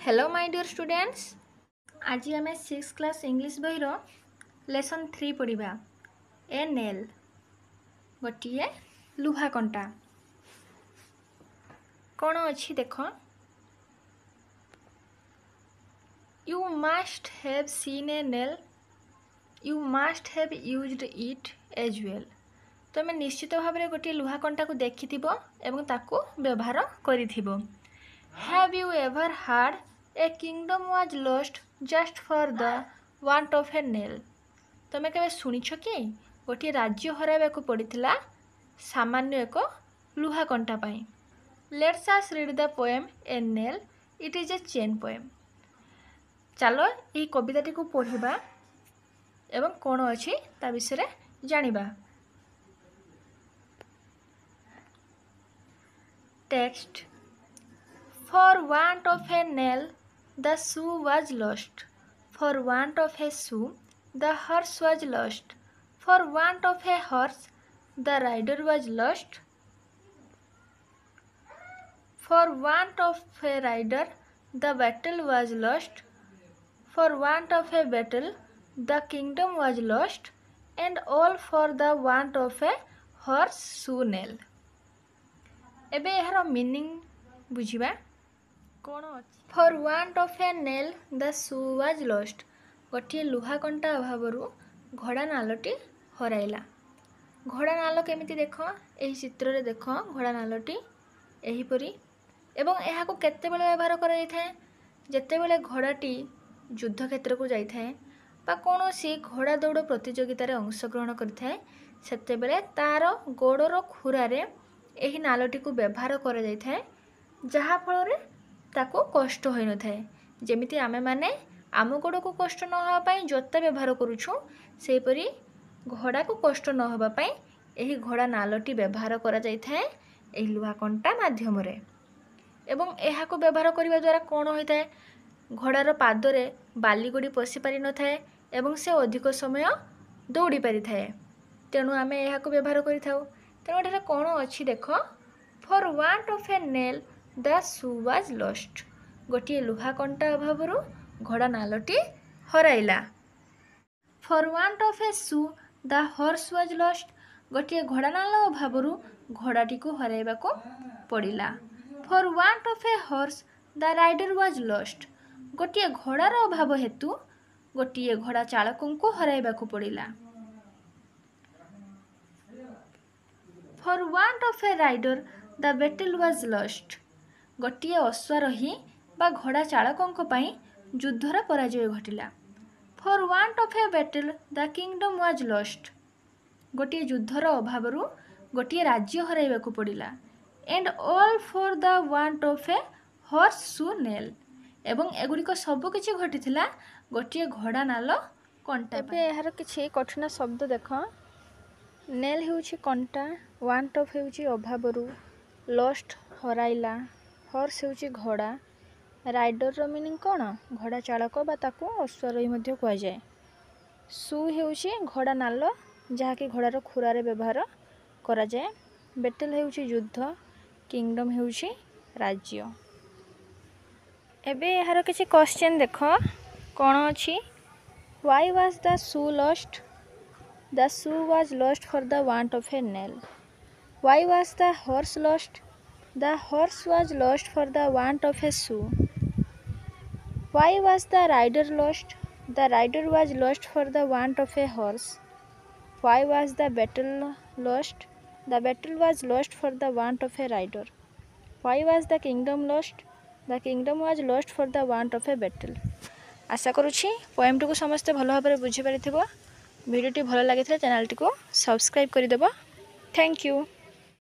Hello my dear students, आज आम 6th class English बही लेसन 3 पढ़ा। ए नेल गोटे लुहा कंटा। कौन अच्छी देख, you must have seen a nail, you must have used it as well. तुम निश्चित भाव में गोटे लुहा कंटा को देखि एवं ताकू व्यवहार करिथिबो। Have you ever heard a kingdom was lost just for the want of a nail. तुम केवे शुणिछ कि गोटे राज्य हराइबा को पड़िथिला सामान्य एक लुहा कंटा पाई। Let's us read the poem a nail, it is a chain poem. चलो ये कविताटी को पढ़िबा एवं कौन अच्छी ता विषय जानिबा। Text. For want of a nail, the shoe was lost. For want of a shoe, the horse was lost. For want of a horse, the rider was lost. For want of a rider, the battle was lost. For want of a battle, the kingdom was lost. And all for the want of a horse shoe nail. एबे एହାର meaning बुझिबा कौन अछि। For want of a nail the shoe was lost. गोटे लुहा कंटा अभावरू घोड़ा नालटी हराइला। घोड़ा नाल केमिति देख, एही चित्र रे देख घोड़ा नालटी एहीपरी। एवं एहाको केतेबेले व्यवहार करा जायथाय जेतेबेले घोड़ाटी युद्ध क्षेत्र को जायथाय बा कोनोसी घोड़ा दौड़ प्रतियोगिता रे अंशग्रहण करिथाय, सेतेबेले तार गोड़र खुरारे एही नालटी को व्यवहार करा जायथाय, जहा फल रे ताको कष्ट होई न थाए। जेमिति आमे माने आम गोड़ को कष्ट न होबा पई जोता व्यवहार करूछु, सेपरी घोड़ा को कष्ट न होबा पई एही घोड़ा नालटी व्यवहार करा जायथाय एही लुहा कंटा माध्यम रे। एवं एहा को व्यवहार करिबा द्वारा कोन होई थाए, घोड़ार पादरे बाली गोड़ी पसि पारि न थाए एवं से अधिक समय दौड़ी पारि थाए। तेणु आमे एहा को व्यवहार करि थाउ। तेणु एठारे कोन अछि देख, for want of a nail the shoe was lost. गोटे लुहा कंटा अभावरू घोड़ा नालटी हराइला। For want of a shoe the horse was lost. गोटे घोड़ा नाल अभावरू घोड़ाटी को हराइबा को पड़िला। For want of a horse the rider was lost. गोटे घोड़ार अभाव हेतु गोटे घोड़ा चालक को हराइबा को पड़िला। For want of a rider the battle was lost. गोटे अश्वारोही बा घोड़ा चालकों पाई युद्धर पराजय घटिला। For want of a battle the kingdom was lost. गोटे युद्धर अभावरू गोटे राज्य हराइबा को पड़िला। And all for the want of a horse shoe nail. एवं एगुड़िक सबकिछि घटिथिला गोटे घोड़ा नाल कंटा। एबे एहार किछि कठिन शब्द देख। नेल हेउछि कंटा, वांट ऑफ हेउछि अभावरू, लॉस्ट हराइला, हॉर्स हेउछि घोड़ा, राइडर रो मीनिंग कौन, घोड़ा चालक बा ताकू अश्वारोही मध्य कह जाए। शू हेउछि घोड़ा नाल जहाँकि घोड़ार खुरारे व्यवहार करा जाए। बैटल हेउछि युद्ध, किंगडम हेउछि राज्य। एबे एहार किछि क्वेश्चन देख कौन अछि। Why was the shoe lost. The shoe was lost for the want of a nail. Why was the horse lost. The horse was lost for the want of a shoe. Why was the rider lost? The rider was lost for the want of a horse. Why was the battle lost? The battle was lost for the want of a rider. Why was the kingdom lost? The kingdom was lost for the want of a battle. आशा करुछि poem को समस्ते भल भाव में बुझी पारिथिबो। वीडियोटी भल लागिथिले channel को सब्सक्राइब कर देबो। Thank you.